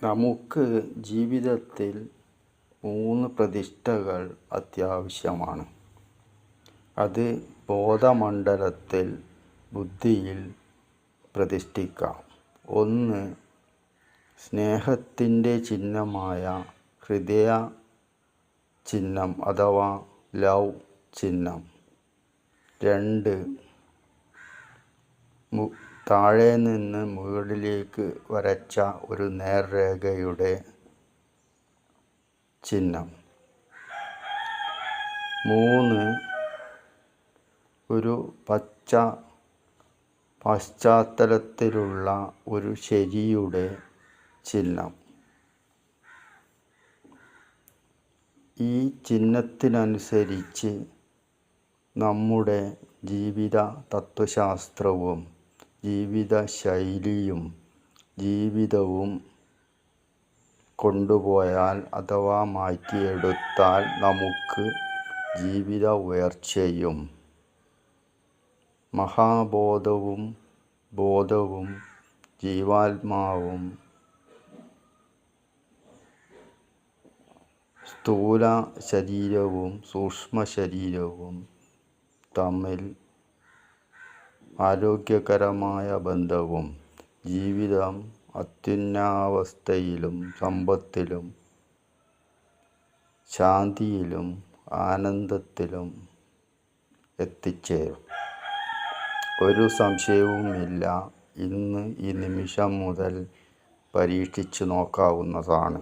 നമുക്ക് ജീവിതത്തിൽ 3 പ്രതിഷ്ഠകൾ അത്യാവശ്യമാണ്. അത് ബോധമണ്ഡലത്തിൽ, ബുദ്ധിയിൽ പ്രതിഷ്ഠിക്കാം. 1. സ്നേഹത്തിൻ്റെ ചിഹ്നമായ ഹൃദയ ചിഹ്നം അഥവാ ലവ് ചിഹ്നം. 2. താഴെ നിന്ന് മുകളിലേക്ക് വരച്ച ഒരു നേർരേഖയുടെ ചിഹ്നം. 3. ഒരു പച്ച പശ്ചാത്തലത്തിലുള്ള ഒരു ശരിയുടെ ചിഹ്നം. ഈ ചിഹ്നത്തിനനുസരിച്ച് നമ്മുടെ ജീവിത തത്വശാസ്ത്രവും ജീവിതശൈലിയും ജീവിതവും കൊണ്ടുപോയാൽ അഥവാ മാറ്റിയെടുത്താൽ നമുക്ക് ജീവിത ഉയർച്ചയും മഹാബോധവും ബോധവും ജീവാത്മാവും സ്ഥൂല ശരീരവും സൂക്ഷ്മ ശരീരവും തമ്മിൽ ആരോഗ്യകരമായ ബന്ധവും ജീവിതം അത്യുന്നതാവസ്ഥയിലും സമ്പത്തിലും ശാന്തിയിലും ആനന്ദത്തിലും എത്തിച്ചേരും. ഒരു സംശയവുമില്ല, ഇന്ന് ഈ നിമിഷം മുതൽ പരീക്ഷിച്ചു നോക്കാവുന്നതാണ്.